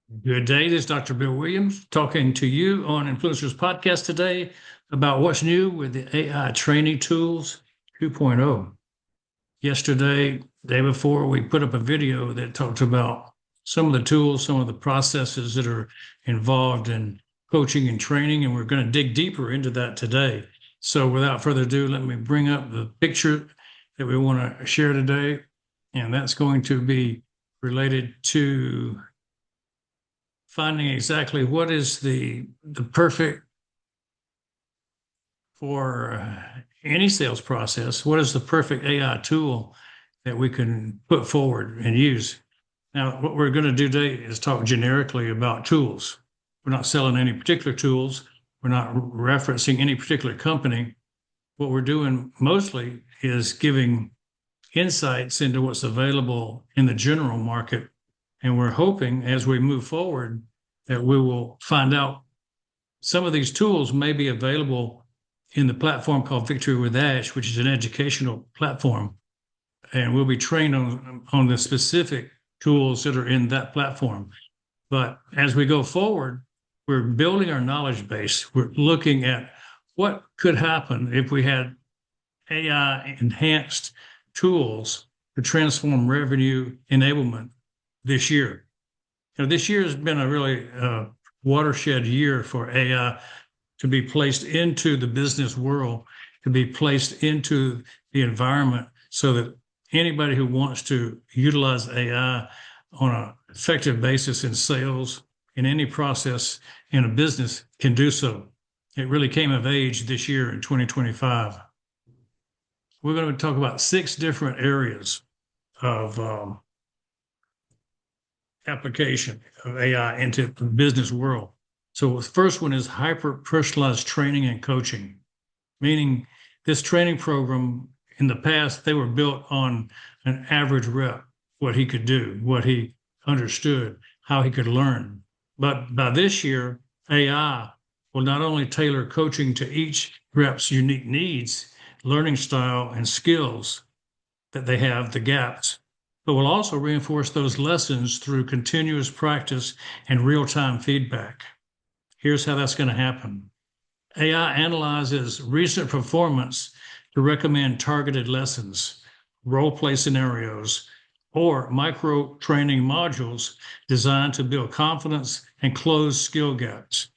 Good day. This is Dr. Bill Williams talking to you on Influencers Podcast today about what's new with the AI training tools 2.0. Yesterday, day before, we put up a video that talked about some of the tools, some of the processes that are involved in coaching and training, and we're going to dig deeper into that today. So without further ado, let me bring up the picture that we want to share today, and that's going to be related to finding exactly what is the perfect for any sales process. What is the perfect AI tool that we can put forward and use? Now, what we're going to do today is talk generically about tools. We're not selling any particular tools. We're not referencing any particular company. What we're doing mostly is giving insights into what's available in the general market. And we're hoping as we move forward that we will find out some of these tools may be available in the platform called Victory with Ash, which is an educational platform. And we'll be trained on the specific tools that are in that platform. But as we go forward, we're building our knowledge base. We're looking at what could happen if we had AI enhanced tools to transform revenue enablement this year. This year has been a really watershed year for AI to be placed into the business world, to be placed into the environment so that anybody who wants to utilize AI on an effective basis in sales, in any process in a business can do so. It really came of age this year in 2025. We're going to talk about 6 different areas of application of AI into the business world. So the first one is hyper-personalized training and coaching, meaning this training program in the past, they were built on an average rep, what he could do, what he understood, how he could learn. But by this year, AI will not only tailor coaching to each rep's unique needs, learning style, and skills that they have, the gaps, but will also reinforce those lessons through continuous practice and real-time feedback. Here's how that's going to happen. AI analyzes recent performance to recommend targeted lessons, role play scenarios, or micro training modules designed to build confidence and close skill gaps.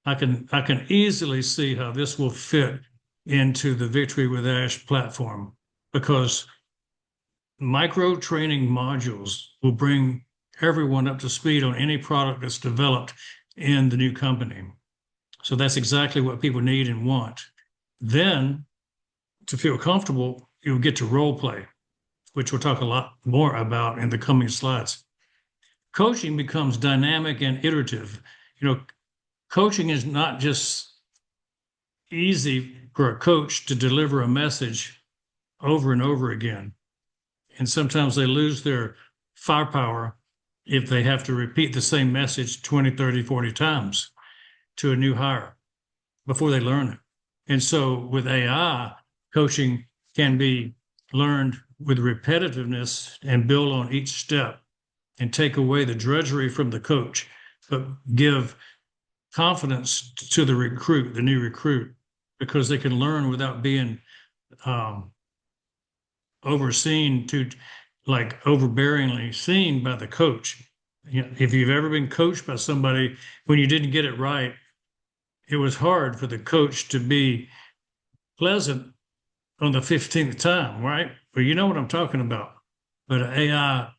I can easily see how this will fit into the Victory with Ash platform because micro training modules will bring everyone up to speed on any product that's developed in the new company. So that's exactly what people need and want. Then, to feel comfortable, you'll get to role play, which we'll talk a lot more about in the coming slides. Coaching becomes dynamic and iterative. Coaching is not just easy for a coach to deliver a message over and over again. And sometimes they lose their firepower if they have to repeat the same message 20, 30, 40 times to a new hire before they learn it. And so with AI, coaching can be learned with repetitiveness and build on each step and take away the drudgery from the coach, but give confidence to the recruit, the new recruit, because they can learn without being overseen to like overbearingly seen by the coach. If you've ever been coached by somebody when you didn't get it right, it was hard for the coach to be pleasant on the 15th time, right? Well, you know what I'm talking about. But an AI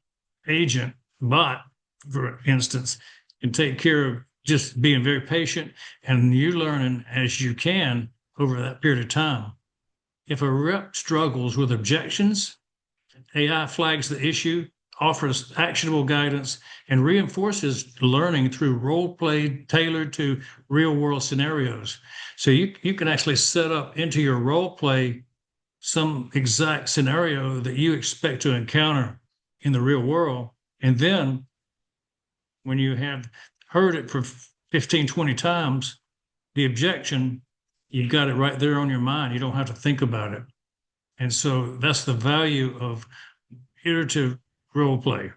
agent bot, for instance, can take care of just being very patient and you learning as you can over that period of time. If a rep struggles with objections, AI flags the issue, offers actionable guidance, and reinforces learning through role play tailored to real world scenarios. So you can actually set up into your role play some exact scenario that you expect to encounter in the real world. And then when you have heard it for 15, 20 times, the objection, you've got it right there on your mind. You don't have to think about it. And so that's the value of iterative role play.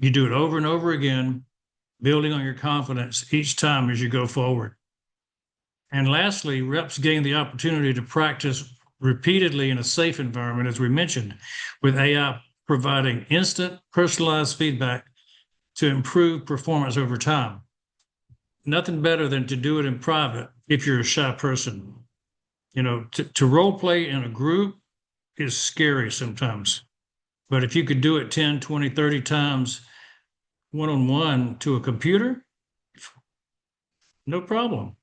You do it over and over again. building on your confidence each time as you go forward. And lastly, reps gain the opportunity to practice repeatedly in a safe environment, as we mentioned, with AI providing instant personalized feedback to improve performance over time. Nothing better than to do it in private if you're a shy person. To role play in a group is scary sometimes. But if you could do it 10, 20, 30 times one-on-one to a computer, no problem.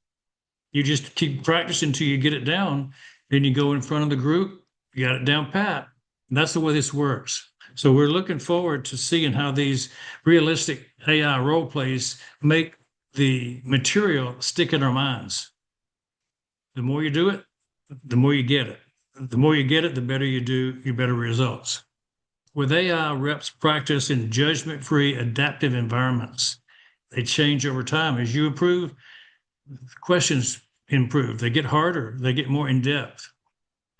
You just keep practicing until you get it down. Then you go in front of the group, you got it down pat. And that's the way this works. So we're looking forward to seeing how these realistic AI role plays make the material stick in our minds. The more you do it, the more you get it. The more you get it, the better you do, your better results. With AI, reps practice in judgment-free, adaptive environments. They change over time. As you improve, questions improve. They get harder. They get more in-depth.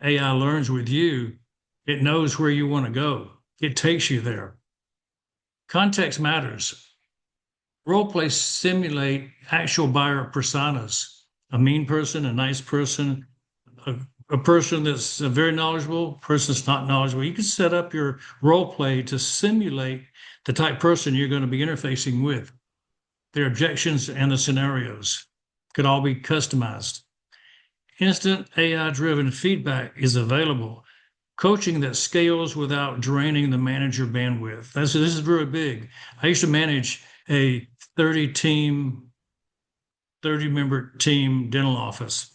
AI learns with you. It knows where you want to go. It takes you there. Context matters. Role plays simulate actual buyer personas, a mean person, a nice person, a person that's very knowledgeable, a person that's not knowledgeable. You can set up your role play to simulate the type of person you're going to be interfacing with. Their objections and the scenarios could all be customized. Instant AI-driven feedback is available. Coaching that scales without draining the manager bandwidth. This is really big. I used to manage a 30-member team dental office.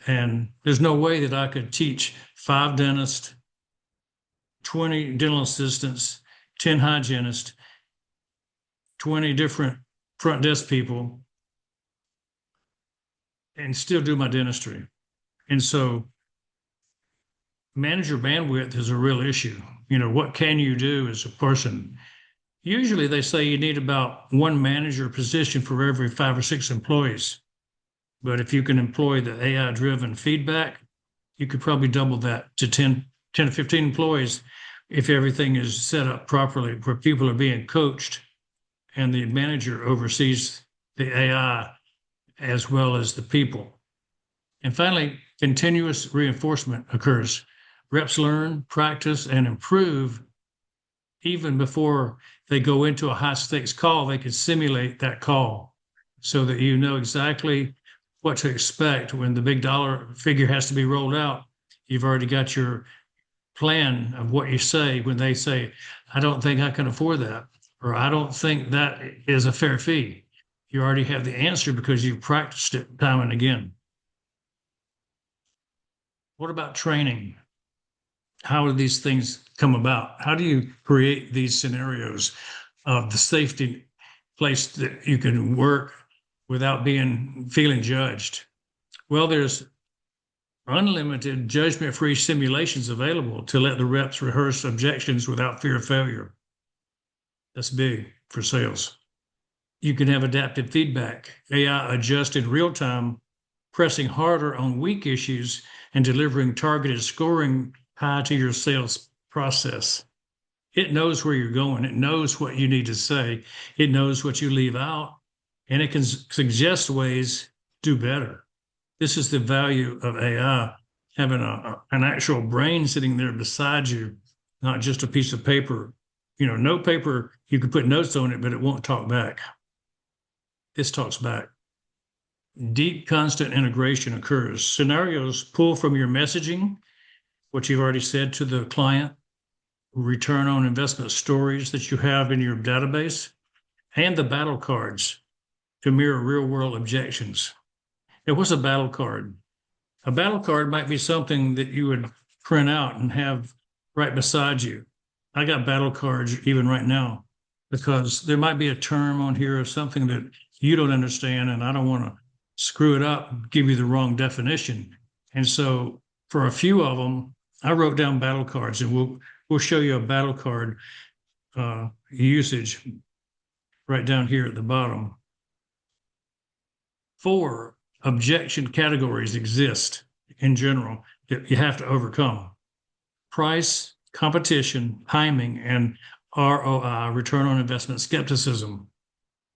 And there's no way that I could teach 5 dentists, 20 dental assistants, 10 hygienists, 20 different front desk people, and still do my dentistry. And so manager bandwidth is a real issue. What can you do as a person? Usually they say you need about 1 manager position for every 5 or 6 employees. But if you can employ the AI-driven feedback, you could probably double that to 10 to 15 employees if everything is set up properly, where people are being coached and the manager oversees the AI as well as the people. And finally, continuous reinforcement occurs. Reps learn, practice, and improve even before they go into a high-stakes call. They can simulate that call so that you know exactly what to expect when the big dollar figure has to be rolled out. You've already got your plan of what you say when they say, I don't think I can afford that, or I don't think that is a fair fee. You already have the answer because you've practiced it time and again. What about training? How do these things come about? How do you create these scenarios of the safety place that you can work without feeling judged? Well, there's unlimited judgment-free simulations available to let the reps rehearse objections without fear of failure. That's big for sales. You can have adaptive feedback, AI adjust in real time, pressing harder on weak issues and delivering targeted scoring high to your sales process. It knows where you're going. It knows what you need to say. It knows what you leave out, and it can suggest ways to do better. This is the value of AI, having an actual brain sitting there beside you, not just a piece of paper. Note paper, you can put notes on it, but it won't talk back. This talks back. Deep constant integration occurs. Scenarios pull from your messaging, what you've already said to the client, return on investment stories that you have in your database, and the battle cards to mirror real-world objections. Now, what's a battle card? A battle card might be something that you would print out and have right beside you. I got battle cards even right now because there might be a term on here or something that you don't understand, and I don't want to screw it up and give you the wrong definition. And so for a few of them, I wrote down battle cards, and we'll show you a battle card usage right down here at the bottom. 4 objection categories exist in general that you have to overcome: price, competition, timing, and ROI, return on investment skepticism.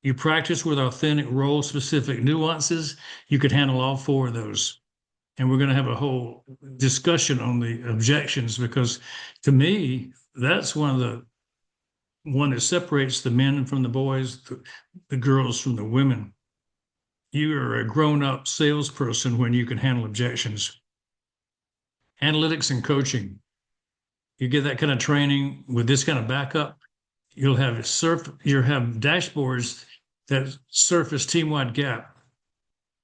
You practice with authentic role-specific nuances, you could handle all four of those. And we're going to have a whole discussion on the objections, because to me, that's one that separates the men from the boys, the girls from the women. You are a grown-up salesperson when you can handle objections. Analytics and coaching. You get that kind of training with this kind of backup, you'll have dashboards that surface team-wide gap.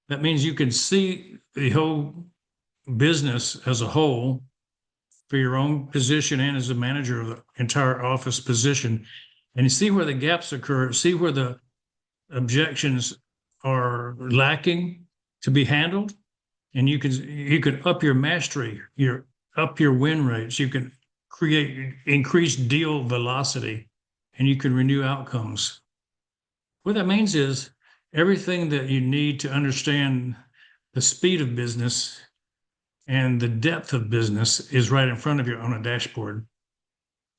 That means you can see the whole business as a whole for your own position and as a manager of the entire office position, and you see where the gaps occur, see where the objections are lacking to be handled, and you can up your mastery, up your win rates, you can create increased deal velocity, and you can renew outcomes. What that means is everything that you need to understand the speed of business and the depth of business is right in front of you on a dashboard.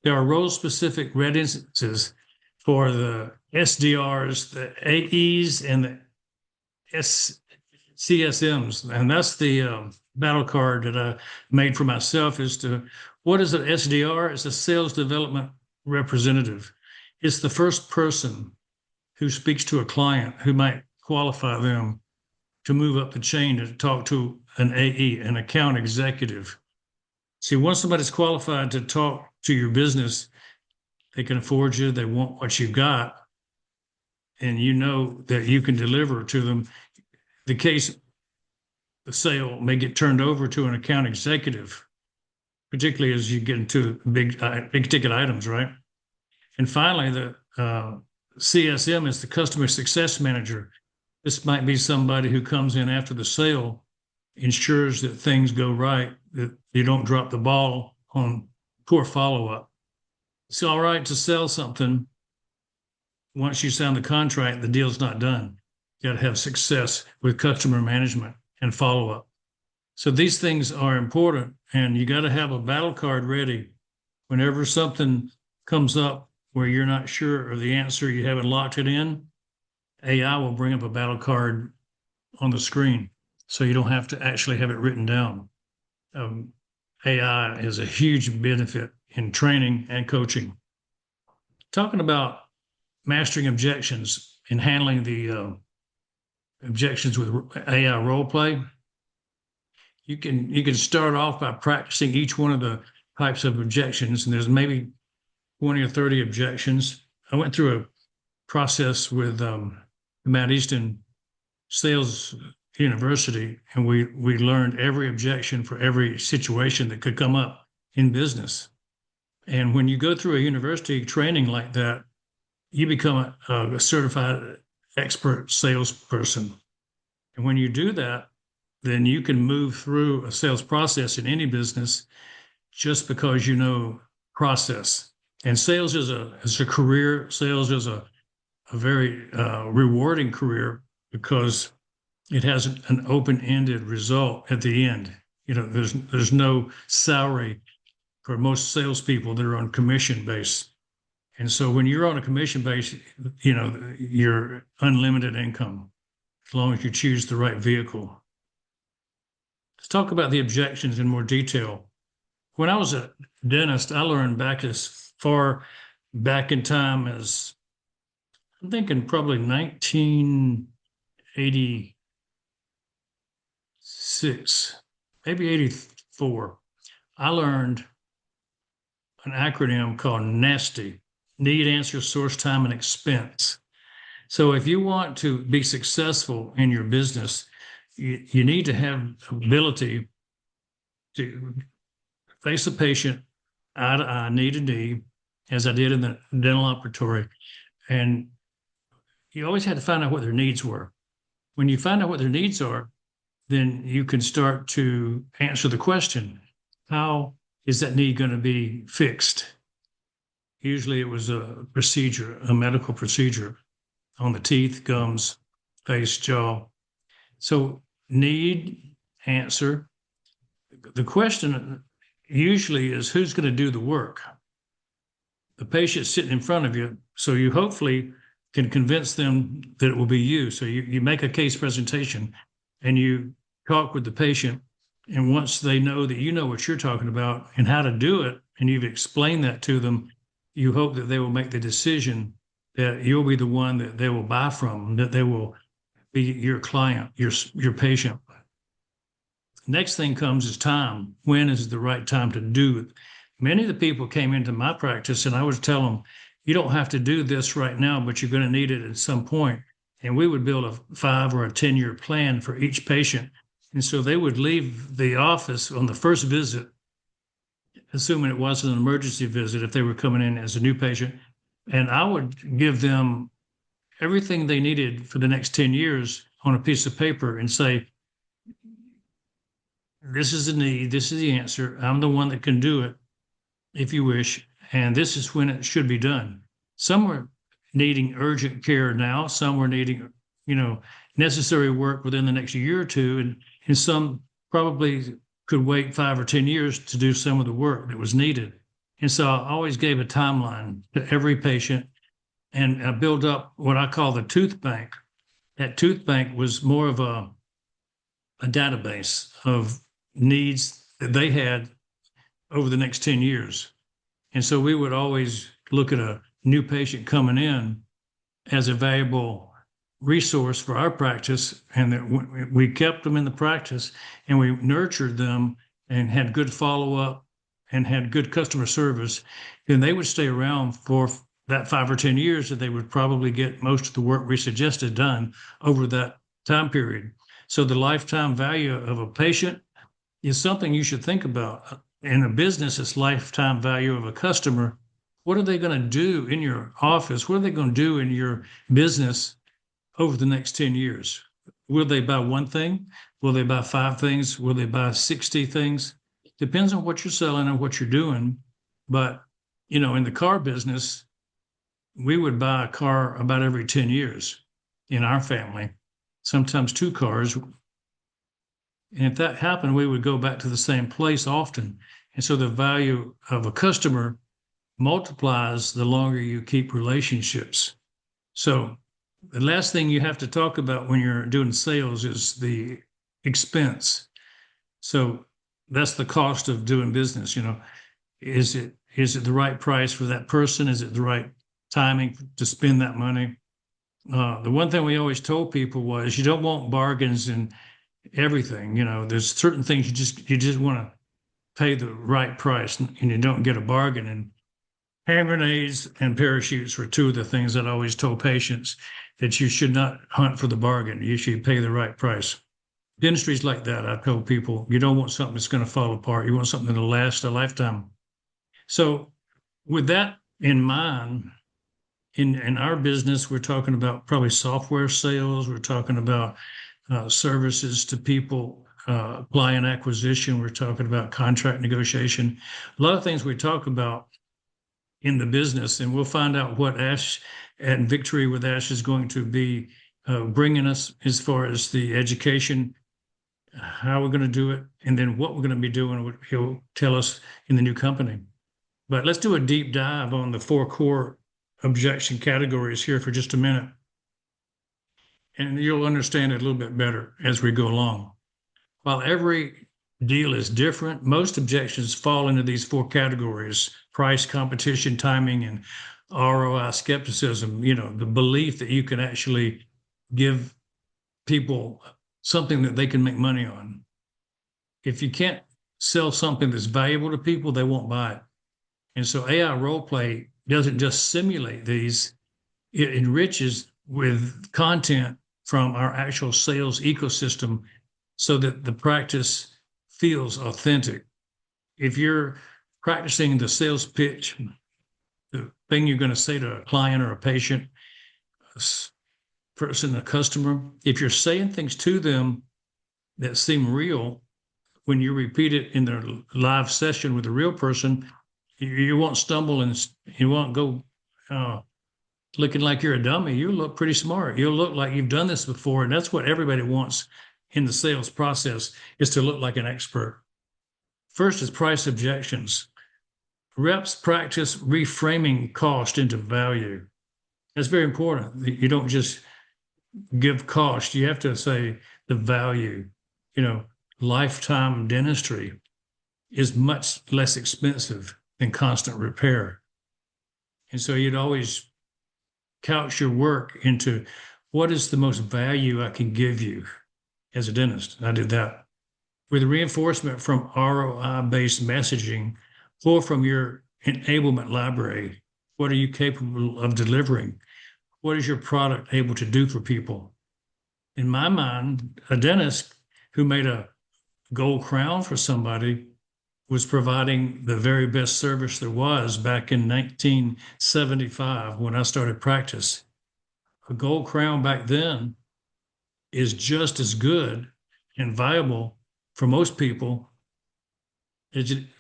There are role-specific readiness for the SDRs, the AEs, and the CSMs. And that's the battle card that I made for myself as to what is an SDR? It's a sales development representative. It's the first person who speaks to a client who might qualify them to move up the chain to talk to an AE, an account executive. See, once somebody's qualified to talk to your business, they can afford you, they want what you've got, and you know that you can deliver to them. The sale may get turned over to an account executive, particularly as you get into big ticket items, right? And finally, the CSM is the customer success manager. This might be somebody who comes in after the sale, ensures that things go right, that you don't drop the ball on poor follow-up. It's all right to sell something. Once you sign the contract, the deal's not done. You got to have success with customer management and follow-up. So these things are important, and you got to have a battle card ready. Whenever something comes up where you're not sure of the answer, you haven't locked it in, AI will bring up a battle card on the screen, so you don't have to actually have it written down. AI is a huge benefit in training and coaching. Talking about mastering objections and handling the objections with AI role play, you can start off by practicing each one of the types of objections, and there's maybe 20 or 30 objections. I went through a process with Matt Easton Sales University, and we learned every objection for every situation that could come up in business. And when you go through a university training like that, you become a certified expert salesperson. And when you do that, then you can move through a sales process in any business just because you know process. And sales is a career. Sales is a very rewarding career because it has an open-ended result at the end. You know, there's no salary for most salespeople that are on commission base. And so when you're on a commission base, you know, you're unlimited income as long as you choose the right vehicle. Let's talk about the objections in more detail. When I was a dentist, I learned back as far back in time as, I'm thinking probably 1986, maybe 84. I learned an acronym called NASTY, Need, Answer, Source, Time, and Expense. So if you want to be successful in your business, you need to have ability to face a patient eye to eye, knee to knee, as I did in the dental operatory. And you always had to find out what their needs were. When you find out what their needs are, then you can start to answer the question, how is that need going to be fixed? Usually it was a procedure, a medical procedure on the teeth, gums, face, jaw. So need, answer. The question usually is who's going to do the work? The patient's sitting in front of you, so you hopefully can convince them that it will be you. So you make a case presentation and you talk with the patient. And once they know that you know what you're talking about and how to do it, and you've explained that to them, you hope that they will make the decision that you'll be the one that they will buy from, that they will be your client, your patient. Next thing comes is time. When is the right time to do it? Many of the people came into my practice and I would tell them, you don't have to do this right now, but you're going to need it at some point. And we would build a 5 or a 10-year plan for each patient. And so they would leave the office on the first visit, assuming it wasn't an emergency visit, if they were coming in as a new patient. And I would give them everything they needed for the next 10 years on a piece of paper and say, this is the need, this is the answer. I'm the one that can do it if you wish. And this is when it should be done. Some were needing urgent care now. Some were needing, necessary work within the next year or two. And some probably could wait 5 or 10 years to do some of the work that was needed. And so I always gave a timeline to every patient and I built up what I call the tooth bank. That tooth bank was more of a database of needs that they had over the next 10 years. And so we would always look at a new patient coming in as a valuable resource for our practice, and that we kept them in the practice and we nurtured them and had good follow-up and had good customer service, then they would stay around for that 5 or 10 years, that they would probably get most of the work we suggested done over that time period. So the lifetime value of a patient is something you should think about. In a business, it's lifetime value of a customer. What are they going to do in your office? What are they going to do in your business over the next 10 years? Will they buy one thing? Will they buy 5 things? Will they buy 60 things? Depends on what you're selling and what you're doing. But, in the car business, we would buy a car about every 10 years in our family, sometimes 2 cars. And if that happened, we would go back to the same place often. And so the value of a customer multiplies the longer you keep relationships. So the last thing you have to talk about when you're doing sales is the expense. So that's the cost of doing business. Is it the right price for that person? Is it the right timing to spend that money? The one thing we always told people was you don't want bargains in everything. There's certain things you just want to pay the right price, and you don't get a bargain. And hand grenades and parachutes were 2 of the things that I always told patients, that you should not hunt for the bargain. You should pay the right price. Dentistry's like that. I told people, you don't want something that's going to fall apart. You want something that'll last a lifetime. So with that in mind, in our business, we're talking about probably software sales. We're talking about services to people, client acquisition. We're talking about contract negotiation. A lot of things we talk about in the business, and we'll find out what Ash and Victory with Ash is going to be bringing us as far as the education, how we're going to do it, and then what we're going to be doing, what he'll tell us in the new company. But let's do a deep dive on the 4 core objection categories here for just a minute. And you'll understand it a little bit better as we go along. While every deal is different, most objections fall into these 4 categories: price, competition, timing, and ROI skepticism. The belief that you can actually give people something that they can make money on. If you can't sell something that's valuable to people, they won't buy it. And so AI role play doesn't just simulate these, it enriches with content from our actual sales ecosystem so that the practice feels authentic. If you're practicing the sales pitch, the thing you're going to say to a client or a patient, a person, a customer, if you're saying things to them that seem real, when you repeat it in their live session with a real person, you won't stumble and you won't go looking like you're a dummy. You look pretty smart. You'll look like you've done this before. And that's what everybody wants in the sales process, is to look like an expert. First is price objections. Reps practice reframing cost into value. That's very important. You don't just give cost. You have to say the value. You know, lifetime dentistry is much less expensive than constant repair. And so you'd always couch your work into what is the most value I can give you as a dentist. And I did that with reinforcement from ROI-based messaging or from your enablement library. What are you capable of delivering? What is your product able to do for people? In my mind, a dentist who made a gold crown for somebody was providing the very best service there was back in 1975 when I started practice. A gold crown back then is just as good and viable for most people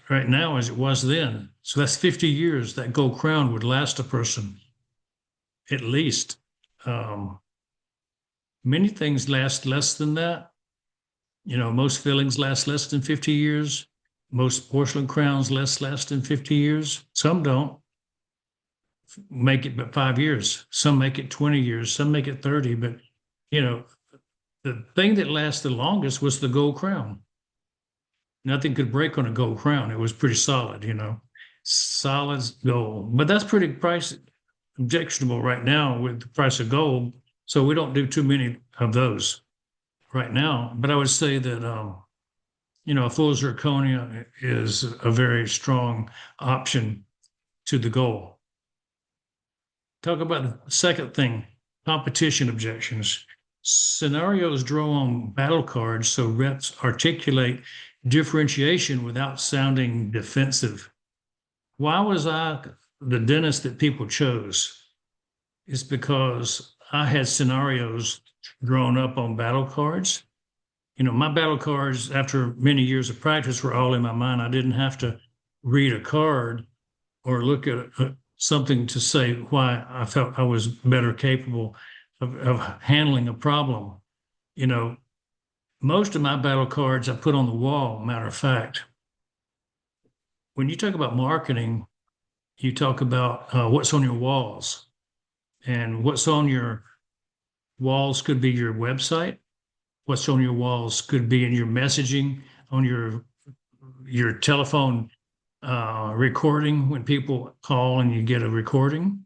right now as it was then. So that's 50 years that gold crown would last a person at least. Many things last less than that. You know, most fillings last less than 50 years. Most porcelain crowns less than 50 years. Some don't make it but 5 years. Some make it 20 years. Some make it 30. But, you know, the thing that lasts the longest was the gold crown. Nothing could break on a gold crown. It was pretty solid, you know, solid gold. But that's pretty price objectionable right now with the price of gold. So we don't do too many of those right now. But I would say that, you know, a full zirconia is a very strong option to the goal. Talk about the second thing, competition objections. Scenarios draw on battle cards so reps articulate differentiation without sounding defensive. Why was I the dentist that people chose? It's because I had scenarios drawn up on battle cards. You know, my battle cards, after many years of practice, were all in my mind. I didn't have to read a card or look at something to say why I felt I was better capable of handling a problem. You know, most of my battle cards I put on the wall, matter of fact. When you talk about marketing, you talk about what's on your walls. And what's on your walls could be your website. What's on your walls could be in your messaging, on your telephone recording when people call and you get a recording.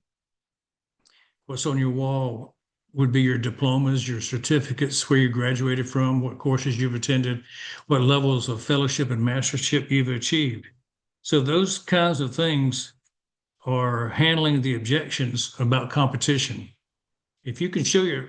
What's on your wall would be your diplomas, your certificates, where you graduated from, what courses you've attended, what levels of fellowship and mastership you've achieved. So those kinds of things are handling the objections about competition. If you can show your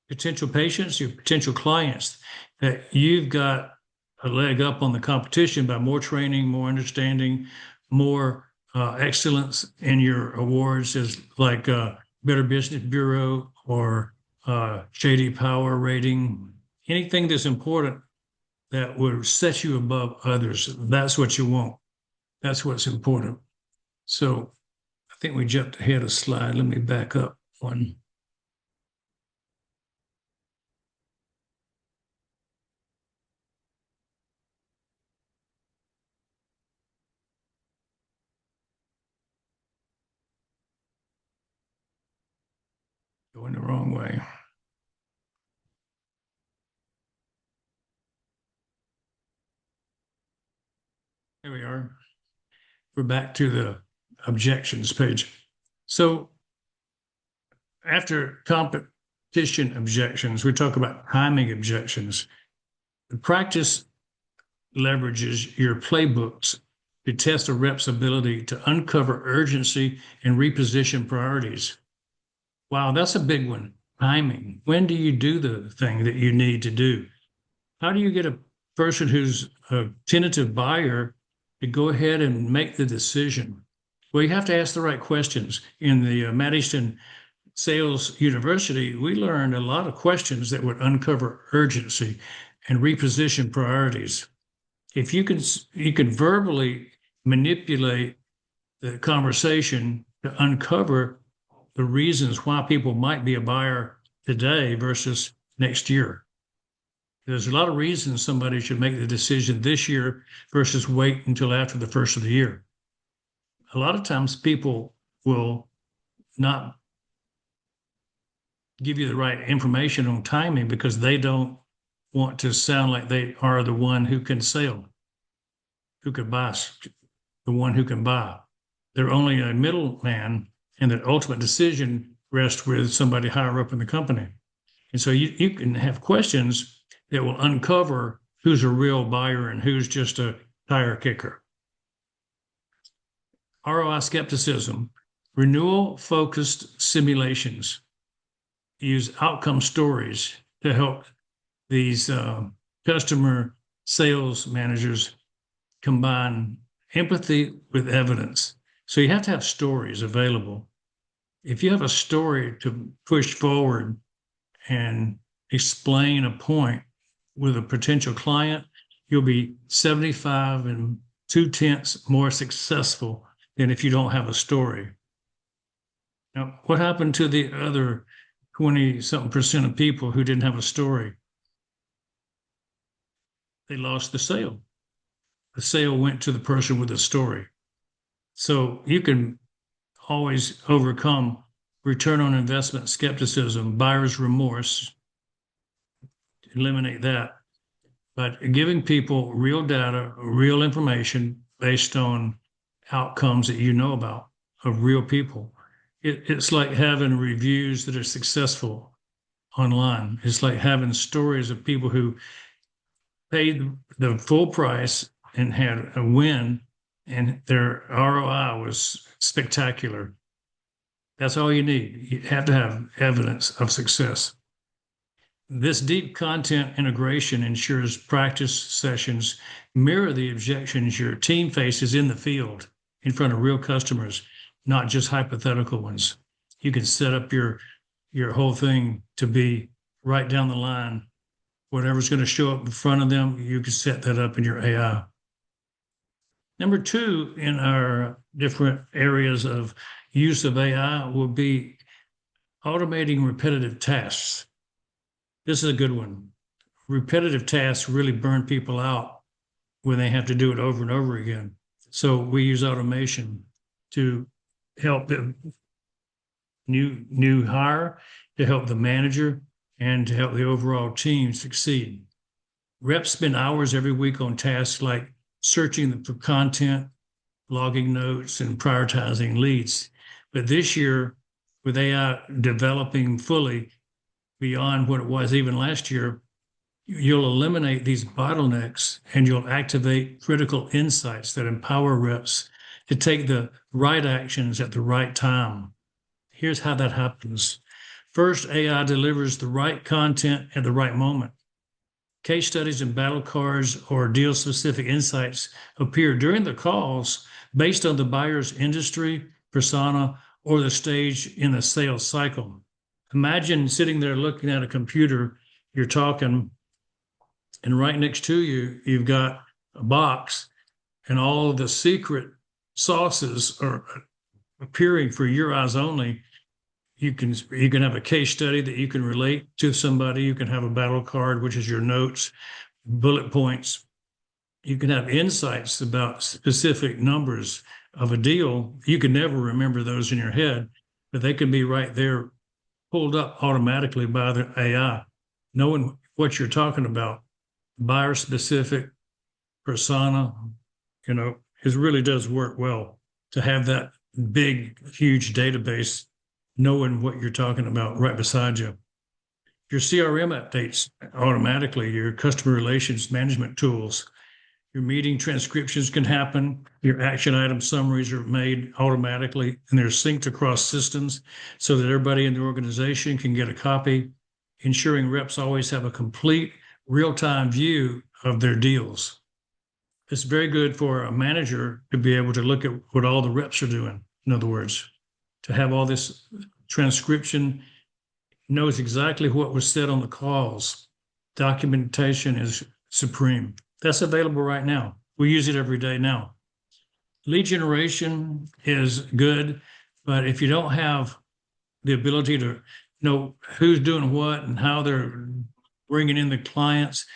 potential patients, your potential clients, that you've got a leg up on the competition by more training, more understanding, more excellence in your awards, as like Better Business Bureau or JD Power rating, anything that's important that would set you above others. That's what you want. That's what's important. So I think we jumped ahead a slide. Let me back up one. Going the wrong way. Here we are. We're back to the objections page. So after competition objections, we talk about timing objections. The practice leverages your playbooks to test a rep's ability to uncover urgency and reposition priorities. Wow, that's a big one. Timing. When do you do the thing that you need to do? How do you get a person who's a tentative buyer to go ahead and make the decision? Well, you have to ask the right questions. In the Matt Easton Sales University, we learned a lot of questions that would uncover urgency and reposition priorities. If you can verbally manipulate the conversation to uncover the reasons why people might be a buyer today versus next year. There's a lot of reasons somebody should make the decision this year versus wait until after the first of the year. A lot of times people will not give you the right information on timing because they don't want to sound like they are the one who can sell, who could buy, the one who can buy. They're only a middleman, and the ultimate decision rests with somebody higher up in the company. And so you can have questions that will uncover who's a real buyer and who's just a tire kicker. ROI skepticism, renewal focused simulations use outcome stories to help these customer sales managers combine empathy with evidence. So you have to have stories available. If you have a story to push forward and explain a point with a potential client, you'll be 75 and 2/10 more successful than if you don't have a story. Now, what happened to the other 20-something% of people who didn't have a story? They lost the sale. The sale went to the person with a story. So you can always overcome return on investment skepticism, buyer's remorse, eliminate that. But giving people real data, real information based on outcomes that you know about of real people. It's like having reviews that are successful online. It's like having stories of people who paid the full price and had a win, and their ROI was spectacular. That's all you need. You have to have evidence of success. This deep content integration ensures practice sessions mirror the objections your team faces in the field in front of real customers, not just hypothetical ones. You can set up your whole thing to be right down the line. Whatever's going to show up in front of them, you can set that up in your AI. Number two in our different areas of use of AI will be automating repetitive tasks. This is a good one. Repetitive tasks really burn people out when they have to do it over and over again. So we use automation to help the new hire, to help the manager, and to help the overall team succeed. Reps spend hours every week on tasks like searching for content, logging notes, and prioritizing leads. But this year, with AI developing fully beyond what it was even last year, you'll eliminate these bottlenecks and you'll activate critical insights that empower reps to take the right actions at the right time. Here's how that happens. First, AI delivers the right content at the right moment. Case studies and battle cards or deal-specific insights appear during the calls based on the buyer's industry, persona, or the stage in the sales cycle. Imagine sitting there looking at a computer, you're talking, and right next to you, you've got a box, and all of the secret sauces are appearing for your eyes only. You can have a case study that you can relate to somebody. You can have a battle card, which is your notes, bullet points. You can have insights about specific numbers of a deal. You can never remember those in your head, but they can be right there, pulled up automatically by the AI, knowing what you're talking about. Buyer specific, persona, it really does work well to have that big, huge database knowing what you're talking about right beside you. Your CRM updates automatically, your customer relations management tools, your meeting transcriptions can happen, your action item summaries are made automatically, and they're synced across systems so that everybody in the organization can get a copy, ensuring reps always have a complete real-time view of their deals. It's very good for a manager to be able to look at what all the reps are doing, in other words, to have all this transcription, knows exactly what was said on the calls. Documentation is supreme. That's available right now. We use it every day now. Lead generation is good, but if you don't have the ability to know who's doing what and how they're bringing in the clients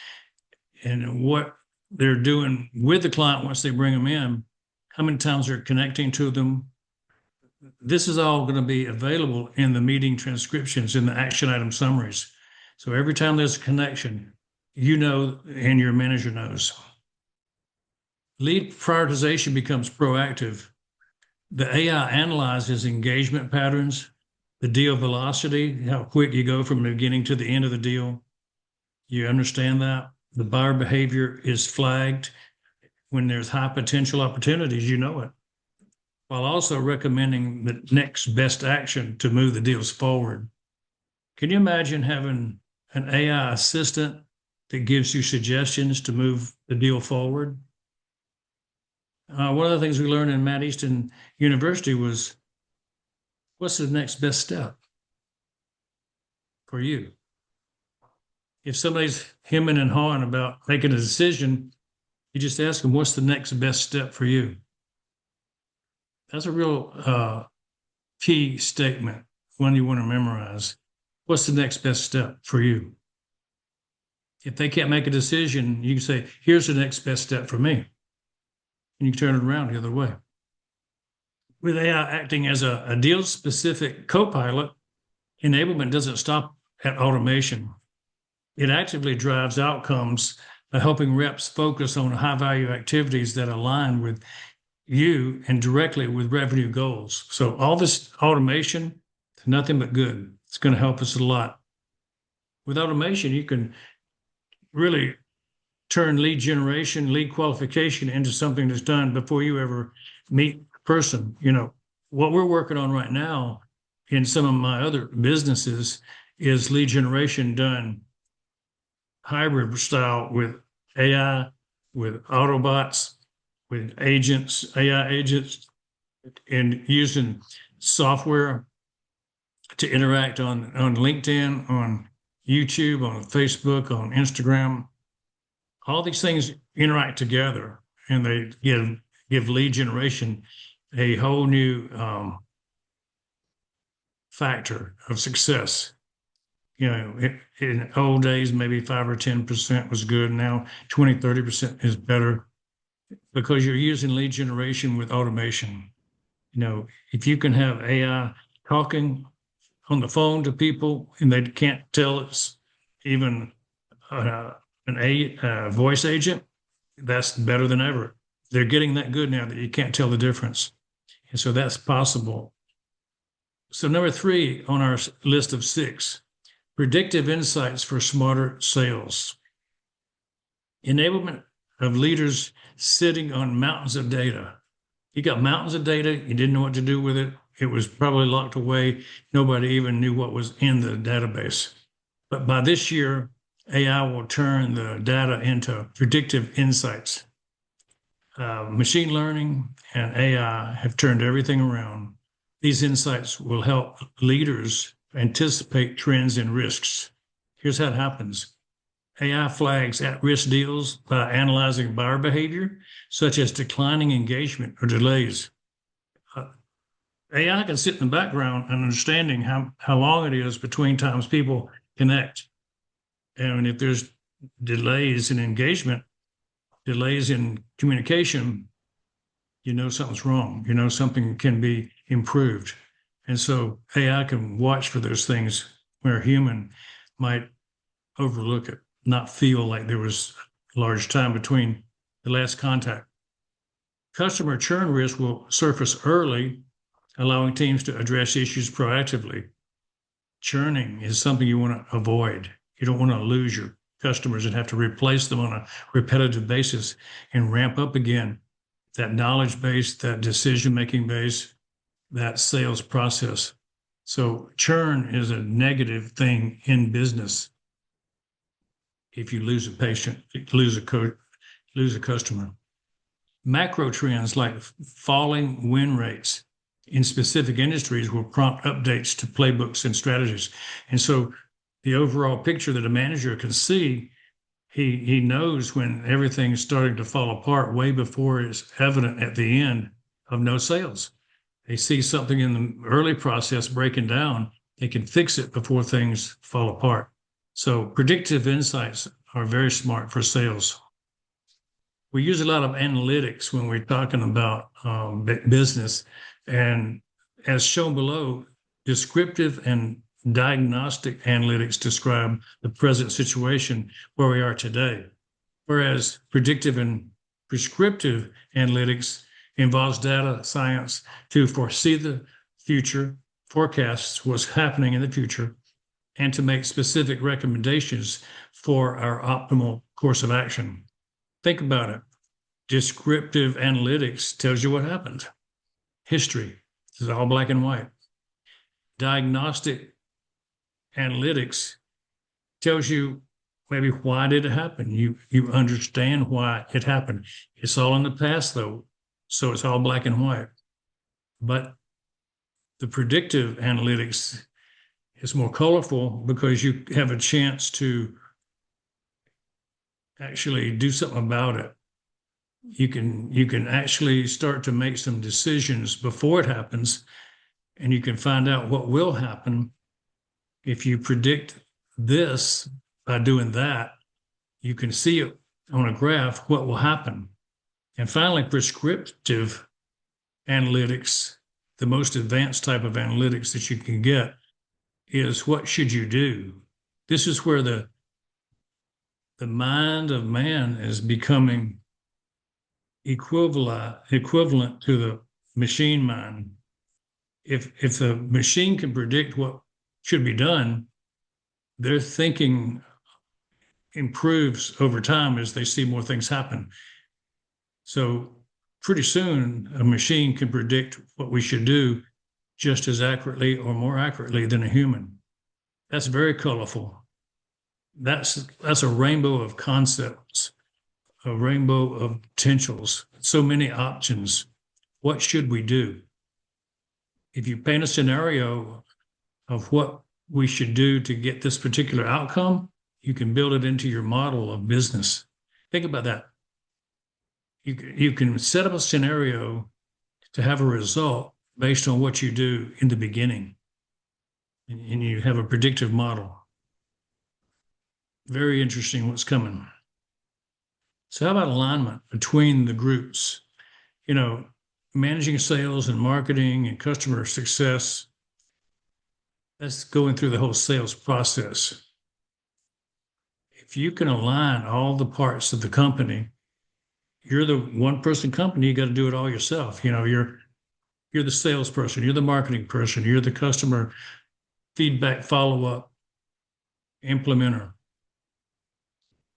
and what they're doing with the client once they bring them in, how many times they're connecting to them, this is all going to be available in the meeting transcriptions, in the action item summaries. So every time there's a connection, you know, and your manager knows. Lead prioritization becomes proactive. The AI analyzes engagement patterns, the deal velocity, how quick you go from the beginning to the end of the deal. You understand that? The buyer behavior is flagged. When there's high potential opportunities, you know it, while also recommending the next best action to move the deals forward. Can you imagine having an AI assistant that gives you suggestions to move the deal forward? One of the things we learned in Matt Easton University was, what's the next best step for you? If somebody's hemming and hawing about making a decision, you just ask them, what's the next best step for you? That's a real key statement, one you want to memorize. What's the next best step for you? If they can't make a decision, you can say, here's the next best step for me. And you can turn it around the other way. With AI acting as a deal-specific co-pilot, enablement doesn't stop at automation. It actively drives outcomes by helping reps focus on high-value activities that align with you and directly with revenue goals. So all this automation is nothing but good. It's going to help us a lot. With automation, you can really turn lead generation, lead qualification into something that's done before you ever meet a person. You know, what we're working on right now in some of my other businesses is lead generation done hybrid style with AI, with Autobots, with agents, AI agents, and using software to interact on LinkedIn, on YouTube, on Facebook, on Instagram. All these things interact together, and they give lead generation a whole new factor of success. You know, in old days, maybe 5 or 10% was good. Now 20, 30% is better because you're using lead generation with automation. You know, if you can have AI talking on the phone to people and they can't tell it's even a voice agent, that's better than ever. They're getting that good now that you can't tell the difference. And so that's possible. So number 3 on our list of 6, predictive insights for smarter sales. Enablement of leaders sitting on mountains of data. You got mountains of data, you didn't know what to do with it. It was probably locked away. Nobody even knew what was in the database. But by this year, AI will turn the data into predictive insights. Machine learning and AI have turned everything around. These insights will help leaders anticipate trends and risks. Here's how it happens. AI flags at-risk deals by analyzing buyer behavior, such as declining engagement or delays. AI can sit in the background and understanding how long it is between times people connect. And if there's delays in engagement, delays in communication, you know something's wrong. You know something can be improved. And so AI can watch for those things where a human might overlook it, not feel like there was a large time between the last contact. Customer churn risk will surface early, allowing teams to address issues proactively. Churning is something you want to avoid. You don't want to lose your customers and have to replace them on a repetitive basis and ramp up again that knowledge base, that decision-making base, that sales process. So churn is a negative thing in business. If you lose a patient, lose a customer. Macro trends like falling win rates in specific industries will prompt updates to playbooks and strategies. And so the overall picture that a manager can see, he knows when everything's starting to fall apart way before it's evident at the end of no sales. They see something in the early process breaking down, they can fix it before things fall apart. So predictive insights are very smart for sales. We use a lot of analytics when we're talking about business, and as shown below, descriptive and diagnostic analytics describe the present situation where we are today, whereas predictive and prescriptive analytics involves data science to foresee the future, forecasts what's happening in the future, and to make specific recommendations for our optimal course of action. Think about it. Descriptive analytics tells you what happened. History is all black and white. Diagnostic analytics tells you maybe why did it happen. You understand why it happened. It's all in the past though, so it's all black and white. But the predictive analytics is more colorful because you have a chance to actually do something about it. You can actually start to make some decisions before it happens, and you can find out what will happen. If you predict this by doing that, you can see it on a graph what will happen. And finally, prescriptive analytics, the most advanced type of analytics that you can get, is what should you do? This is where the mind of man is becoming equivalent to the machine mind. If the machine can predict what should be done, their thinking improves over time as they see more things happen. So pretty soon, a machine can predict what we should do just as accurately or more accurately than a human. That's very colorful. That's a rainbow of concepts, a rainbow of potentials, so many options. What should we do? If you paint a scenario of what we should do to get this particular outcome, you can build it into your model of business. Think about that. You can set up a scenario to have a result based on what you do in the beginning, and you have a predictive model. Very interesting what's coming. So how about alignment between the groups? Managing sales and marketing and customer success, that's going through the whole sales process. If you can align all the parts of the company, you're the one-person company, you got to do it all yourself. You're the salesperson, you're the marketing person, you're the customer feedback follow-up implementer.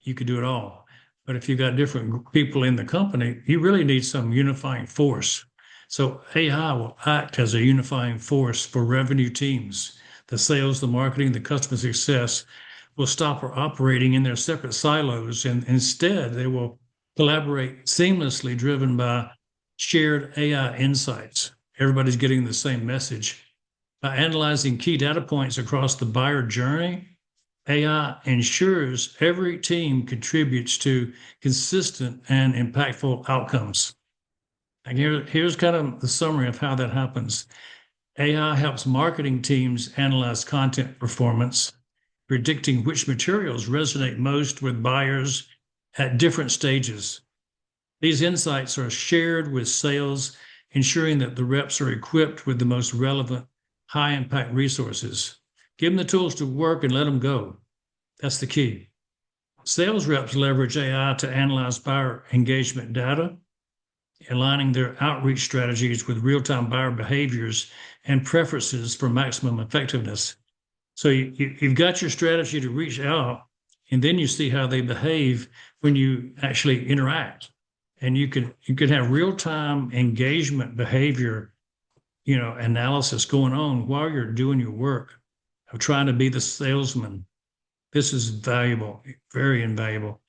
You could do it all. But if you've got different people in the company, you really need some unifying force. So AI will act as a unifying force for revenue teams. The sales, the marketing, the customer success will stop operating in their separate silos, and instead they will collaborate seamlessly, driven by shared AI insights. Everybody's getting the same message. By analyzing key data points across the buyer journey, AI ensures every team contributes to consistent and impactful outcomes. And here's kind of the summary of how that happens. AI helps marketing teams analyze content performance, predicting which materials resonate most with buyers at different stages. These insights are shared with sales, ensuring that the reps are equipped with the most relevant, high-impact resources. Give them the tools to work and let them go. That's the key. Sales reps leverage AI to analyze buyer engagement data, aligning their outreach strategies with real-time buyer behaviors and preferences for maximum effectiveness. So you've got your strategy to reach out, and then you see how they behave when you actually interact. And you could have real-time engagement behavior, analysis going on while you're doing your work of trying to be the salesman. This is valuable, very invaluable.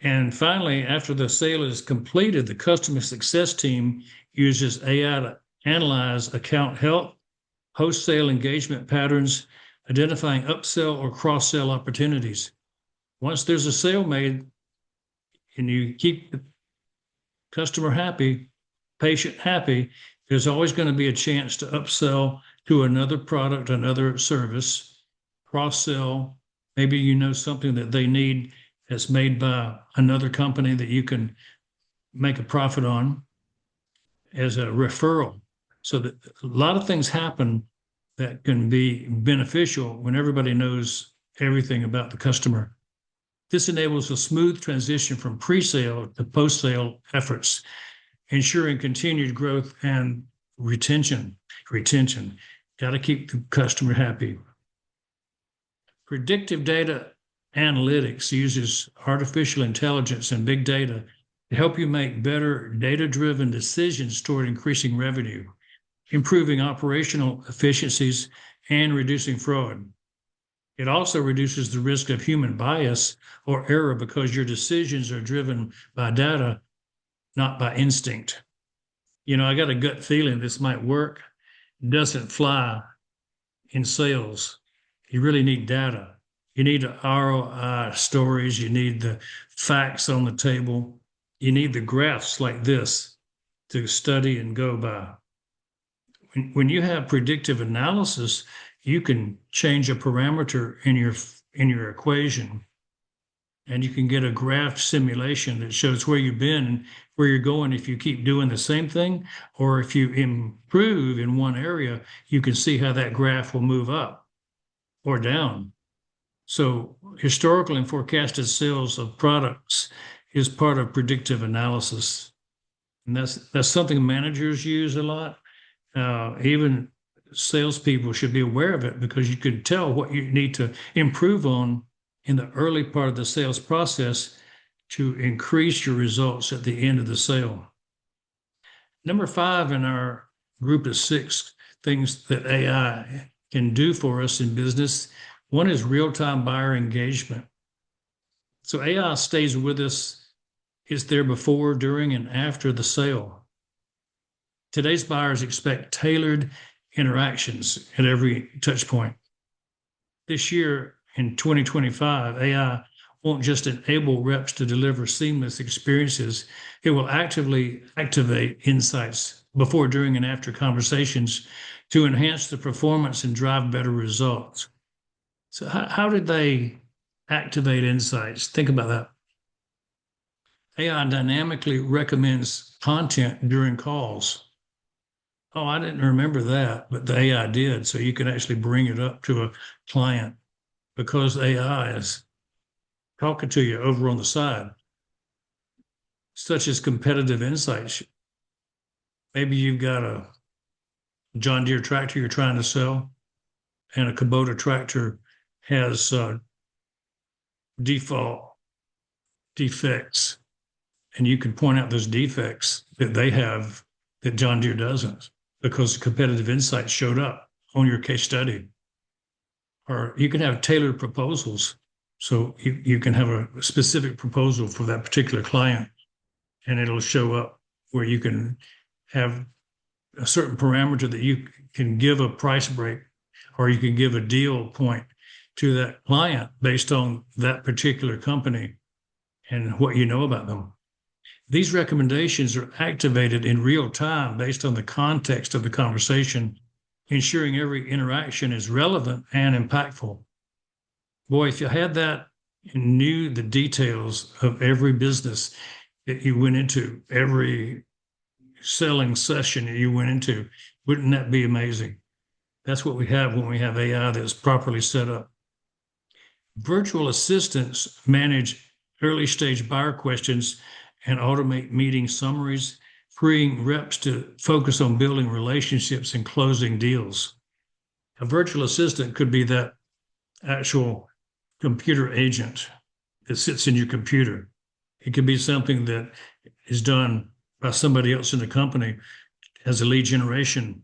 And finally, after the sale is completed, the customer success team uses AI to analyze account health, post-sale engagement patterns, identifying upsell or cross-sell opportunities. Once there's a sale made and you keep the customer happy, patient happy, there's always going to be a chance to upsell to another product, another service, cross-sell. Maybe something that they need that's made by another company that you can make a profit on as a referral. So that a lot of things happen that can be beneficial when everybody knows everything about the customer. This enables a smooth transition from pre-sale to post-sale efforts, ensuring continued growth and retention. Got to keep the customer happy. Predictive data analytics uses artificial intelligence and big data to help you make better data-driven decisions toward increasing revenue, improving operational efficiencies, and reducing fraud. It also reduces the risk of human bias or error because your decisions are driven by data, not by instinct. I got a gut feeling this might work. It doesn't fly in sales. You really need data. You need the ROI stories. You need the facts on the table. You need the graphs like this to study and go by. When you have predictive analysis, you can change a parameter in your equation, and you can get a graph simulation that shows where you've been and where you're going if you keep doing the same thing, or if you improve in one area, you can see how that graph will move up or down. So historical and forecasted sales of products is part of predictive analysis. And that's something managers use a lot. Even salespeople should be aware of it because you can tell what you need to improve on in the early part of the sales process to increase your results at the end of the sale. Number 5 in our group of 6 things that AI can do for us in business, one is real-time buyer engagement. So AI stays with us. It's there before, during, and after the sale. Today's buyers expect tailored interactions at every touch point. This year, in 2025, AI won't just enable reps to deliver seamless experiences. It will actively activate insights before, during, and after conversations to enhance the performance and drive better results. So how did they activate insights? Think about that. AI dynamically recommends content during calls. Oh, I didn't remember that, but the AI did. So you can actually bring it up to a client because AI is talking to you over on the side, such as competitive insights. Maybe you've got a John Deere tractor you're trying to sell, and a Kubota tractor has default defects, and you can point out those defects that they have that John Deere doesn't because competitive insights showed up on your case study. Or you can have tailored proposals. So you can have a specific proposal for that particular client, and it'll show up where you can have a certain parameter that you can give a price break, or you can give a deal point to that client based on that particular company and what you know about them. These recommendations are activated in real time based on the context of the conversation, ensuring every interaction is relevant and impactful. Boy, if you had that and knew the details of every business that you went into, every selling session that you went into, wouldn't that be amazing? That's what we have when we have AI that's properly set up. Virtual assistants manage early stage buyer questions and automate meeting summaries, freeing reps to focus on building relationships and closing deals. A virtual assistant could be that actual computer agent that sits in your computer. It could be something that is done by somebody else in the company as a lead generation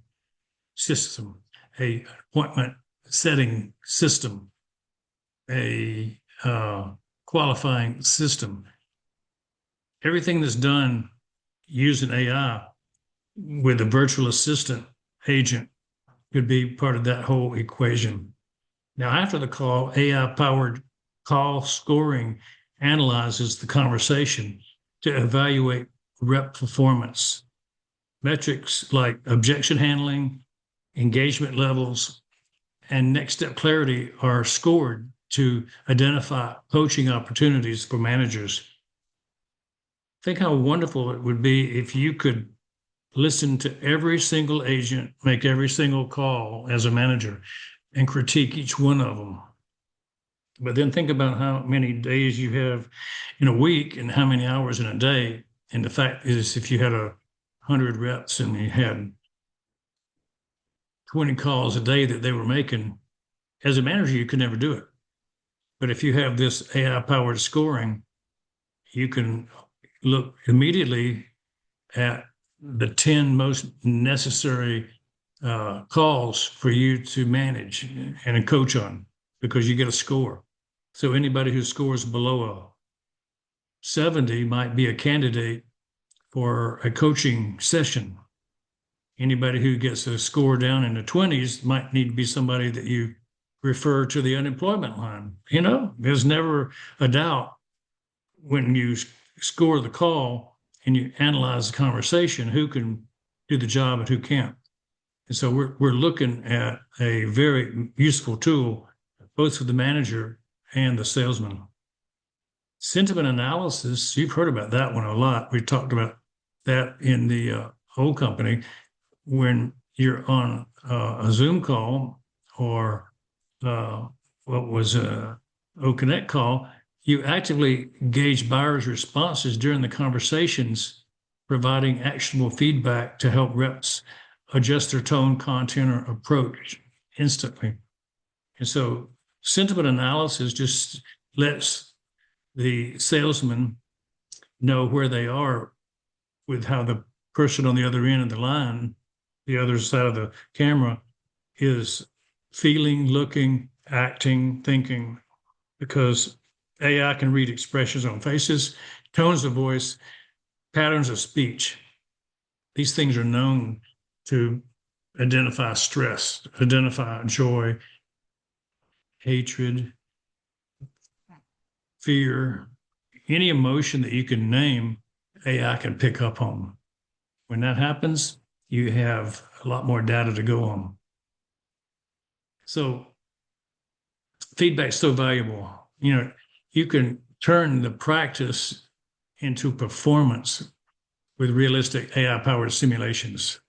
system, a appointment setting system, a qualifying system. Everything that's done using AI with a virtual assistant agent could be part of that whole equation. Now, after the call, AI-powered call scoring analyzes the conversation to evaluate rep performance. Metrics like objection handling, engagement levels, and next step clarity are scored to identify coaching opportunities for managers. Think how wonderful it would be if you could listen to every single agent, make every single call as a manager, and critique each one of them. But then think about how many days you have in a week and how many hours in a day. And the fact is, if you had 100 reps and you had 20 calls a day that they were making, as a manager, you could never do it. But if you have this AI-powered scoring, you can look immediately at the 10 most necessary calls for you to manage and coach on, because you get a score. So anybody who scores below a 70 might be a candidate for a coaching session. Anybody who gets a score down in the 20s might need to be somebody that you refer to the unemployment line. There's never a doubt when you score the call and you analyze the conversation, who can do the job and who can't. And so we're looking at a very useful tool, both for the manager and the salesman. Sentiment analysis, you've heard about that one a lot. We talked about that in the whole company. When you're on a Zoom call or what was a Connect call, you actively gauge buyers' responses during the conversations, providing actionable feedback to help reps adjust their tone, content, or approach instantly. And so sentiment analysis just lets the salesman know where they are with how the person on the other end of the line, the other side of the camera, is feeling, looking, acting, thinking, because AI can read expressions on faces, tones of voice, patterns of speech. These things are known to identify stress, identify joy, hatred, fear, any emotion that you can name, AI can pick up on. When that happens, you have a lot more data to go on. So feedback's so valuable. You can turn the practice into performance with realistic AI-powered simulations.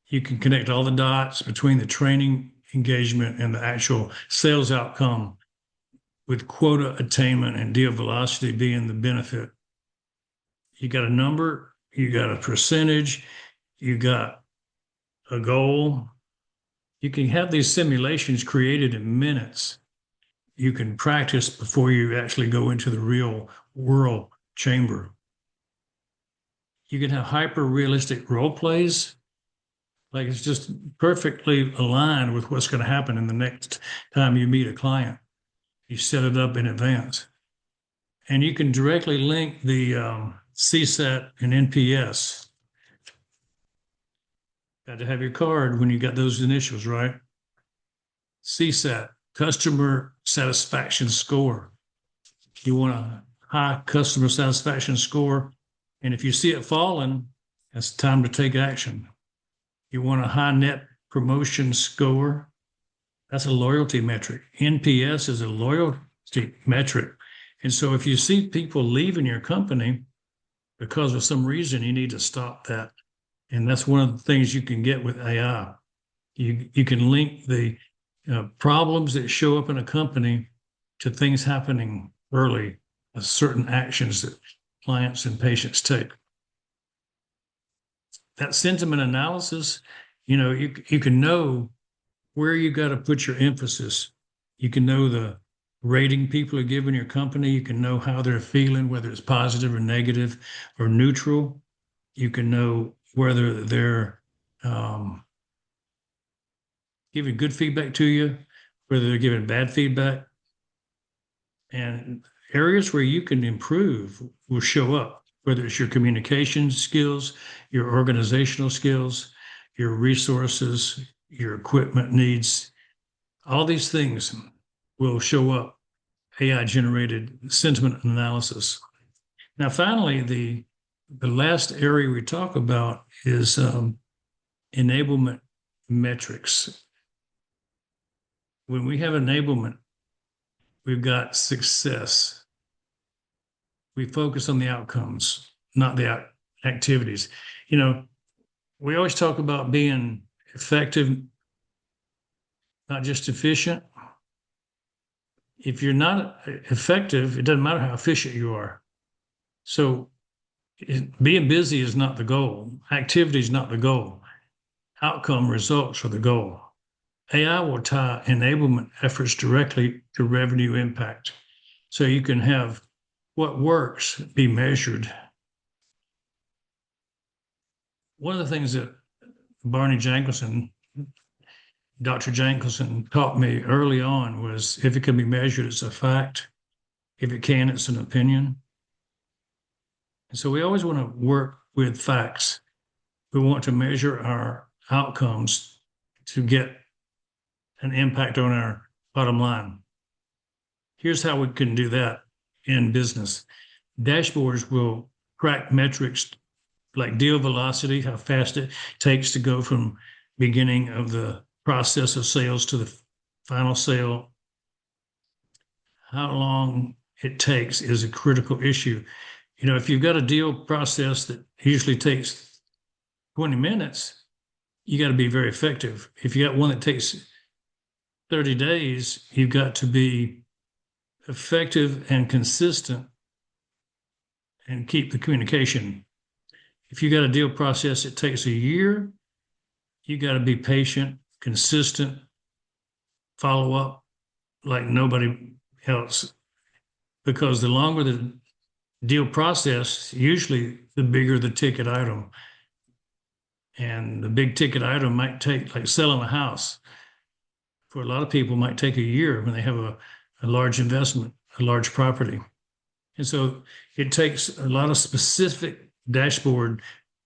You can connect all the dots between the training engagement and the actual sales outcome, with quota attainment and deal velocity being the benefit. You got a number, you got a percentage, you got a goal. You can have these simulations created in minutes. You can practice before you actually go into the real world chamber. You can have hyper-realistic role plays. Like, it's just perfectly aligned with what's going to happen in the next time you meet a client. You set it up in advance. And you can directly link the CSAT and NPS. Got to have your card when you got those initials, right? CSAT, customer satisfaction score. You want a high customer satisfaction score, and if you see it falling, it's time to take action. You want a high net promotion score. That's a loyalty metric. NPS is a loyalty metric. And so if you see people leaving your company because of some reason, you need to stop that. And that's one of the things you can get with AI. You can link the problems that show up in a company to things happening early, certain actions that clients and patients take. That sentiment analysis, you can know where you got to put your emphasis. You can know the rating people are giving your company. You can know how they're feeling, whether it's positive or negative or neutral. You can know whether they're giving good feedback to you, whether they're giving bad feedback. And areas where you can improve will show up, whether it's your communication skills, your organizational skills, your resources, your equipment needs. All these things will show up, AI-generated sentiment analysis. Now, finally, the last area we talk about is enablement metrics. When we have enablement, we've got success. We focus on the outcomes, not the activities. When we always talk about being effective, not just efficient. If you're not effective, it doesn't matter how efficient you are. So being busy is not the goal. Activity is not the goal. Outcome results are the goal. AI will tie enablement efforts directly to revenue impact. So you can have what works be measured. One of the things that Barney Jankelson, Dr. Jankelson taught me early on was if it can be measured, it's a fact. If it can, it's an opinion. And so we always want to work with facts. We want to measure our outcomes to get an impact on our bottom line. Here's how we can do that in business. Dashboards will track metrics like deal velocity, how fast it takes to go from beginning of the process of sales to the final sale. How long it takes is a critical issue. You know, if you've got a deal process that usually takes 20 minutes, you got to be very effective. If you got one that takes 30 days, you've got to be effective and consistent and keep the communication. If you got a deal process that takes a year, you got to be patient, consistent, follow up like nobody else. Because the longer the deal process, usually the bigger the ticket item. And the big ticket item might take, like selling a house, for a lot of people might take a year when they have a large investment, a large property. And so it takes a lot of specific dashboard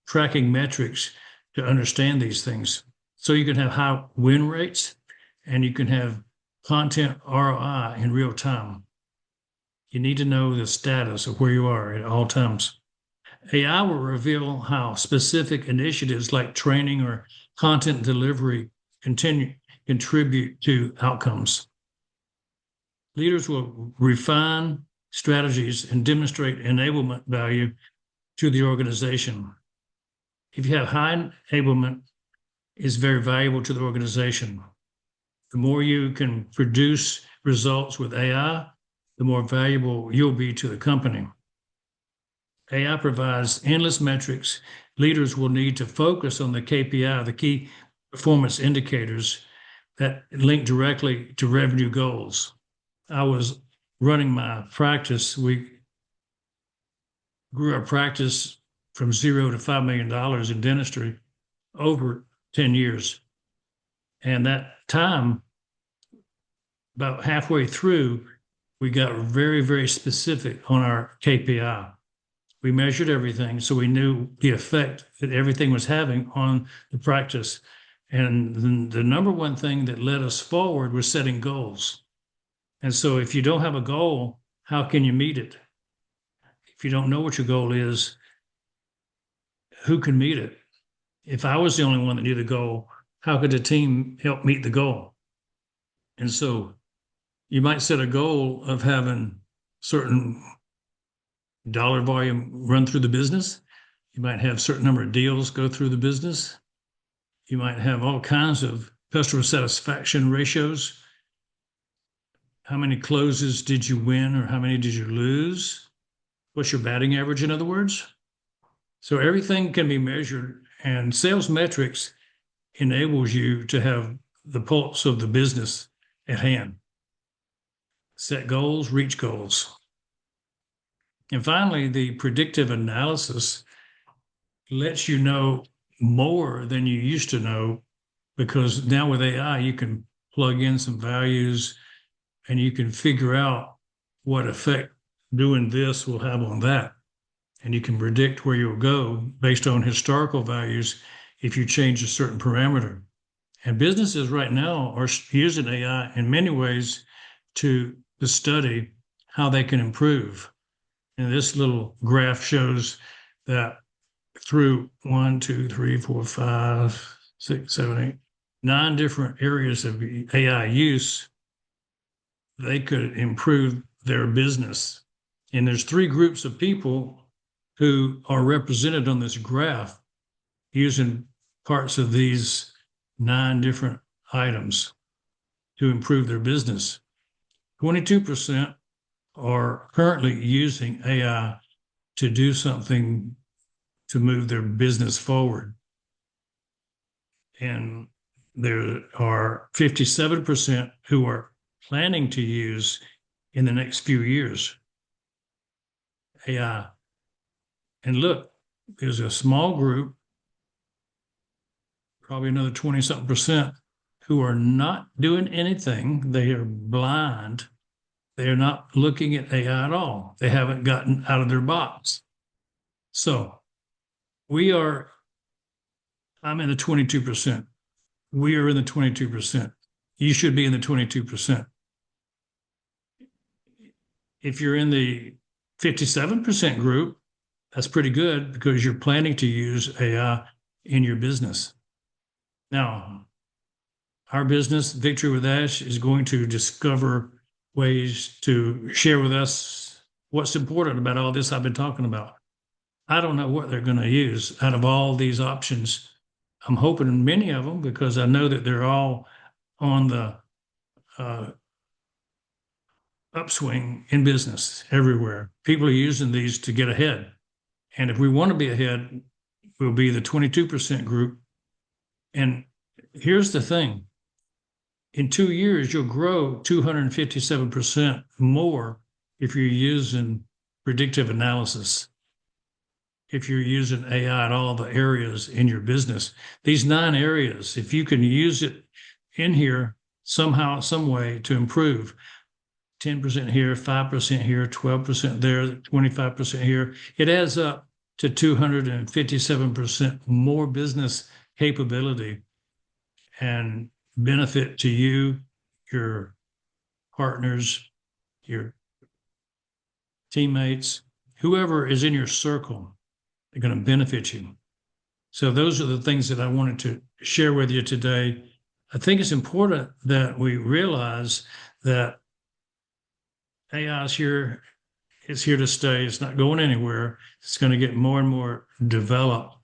tracking metrics to understand these things. So you can have high win rates and you can have content ROI in real time. You need to know the status of where you are at all times. AI will reveal how specific initiatives like training or content delivery contribute to outcomes. Leaders will refine strategies and demonstrate enablement value to the organization. If you have high enablement, it's very valuable to the organization. The more you can produce results with AI, the more valuable you'll be to the company. AI provides endless metrics. Leaders will need to focus on the KPI, the key performance indicators that link directly to revenue goals. I was running my practice. We grew our practice from $0 to $5 million in dentistry over 10 years. And that time, about halfway through, we got very, very specific on our KPI. We measured everything, so we knew the effect that everything was having on the practice. And the number one thing that led us forward was setting goals. And so if you don't have a goal, how can you meet it? If you don't know what your goal is, who can meet it? If I was the only one that knew the goal, how could the team help meet the goal? And so you might set a goal of having certain dollar volume run through the business. You might have a certain number of deals go through the business. You might have all kinds of customer satisfaction ratios. How many closes did you win or how many did you lose? What's your batting average, in other words? So everything can be measured, and sales metrics enables you to have the pulse of the business at hand. Set goals, reach goals. And finally, the predictive analysis lets you know more than you used to know, because now with AI, you can plug in some values and you can figure out what effect doing this will have on that. And you can predict where you'll go based on historical values if you change a certain parameter. And businesses right now are using AI in many ways to study how they can improve. And this little graph shows that through 1, 2, 3, 4, 5, 6, 7, 8, 9 different areas of AI use, they could improve their business. And there's 3 groups of people who are represented on this graph using parts of these 9 different items to improve their business. 22% are currently using AI to do something to move their business forward. And there are 57% who are planning to use in the next few years AI. And look, there's a small group, probably another 20-something percent, who are not doing anything. They are blind. They are not looking at AI at all. They haven't gotten out of their box. So I'm in the 22%. We are in the 22%. You should be in the 22%. If you're in the 57% group, that's pretty good because you're planning to use AI in your business. Now, our business, Victory with Ash, is going to discover ways to share with us what's important about all this I've been talking about. I don't know what they're going to use out of all these options. I'm hoping many of them, because I know that they're all on the upswing in business everywhere. People are using these to get ahead. And if we want to be ahead, we'll be the 22% group. And here's the thing. In 2 years, you'll grow 257% more if you're using predictive analysis, if you're using AI in all the areas in your business. These 9 areas, if you can use it in here somehow, some way to improve, 10% here, 5% here, 12% there, 25% here, it adds up to 257% more business capability and benefit to you, your partners, your teammates, whoever is in your circle. They're going to benefit you. So those are the things that I wanted to share with you today. I think it's important that we realize that AI is here. It's here to stay. It's not going anywhere. It's going to get more and more developed.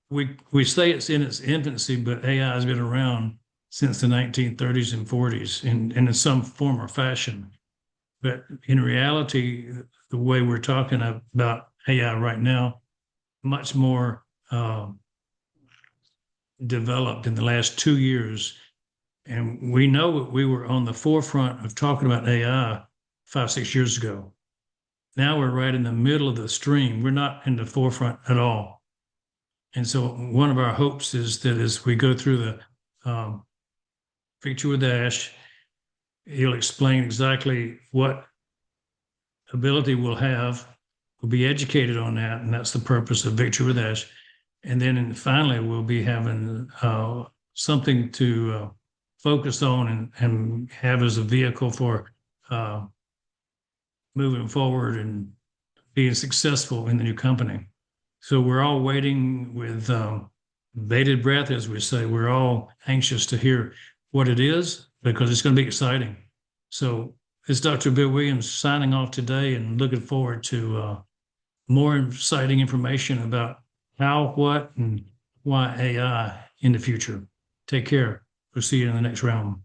We say it's in its infancy, but AI has been around since the 1930s and 40s in some form or fashion. But in reality, the way we're talking about AI right now, much more developed in the last 2 years. And we know we were on the forefront of talking about AI 5, 6 years ago. Now we're right in the middle of the stream. We're not in the forefront at all. And so one of our hopes is that as we go through the Victory with Ash, he'll explain exactly what ability we'll have. We'll be educated on that, and that's the purpose of Victory with Ash. And then finally, we'll be having something to focus on and have as a vehicle for moving forward and being successful in the new company. So we're all waiting with bated breath, as we say. We're all anxious to hear what it is, because it's going to be exciting. So it's Dr. Bill Williams signing off today, and looking forward to more exciting information about how, what, and why AI in the future. Take care. We'll see you in the next round.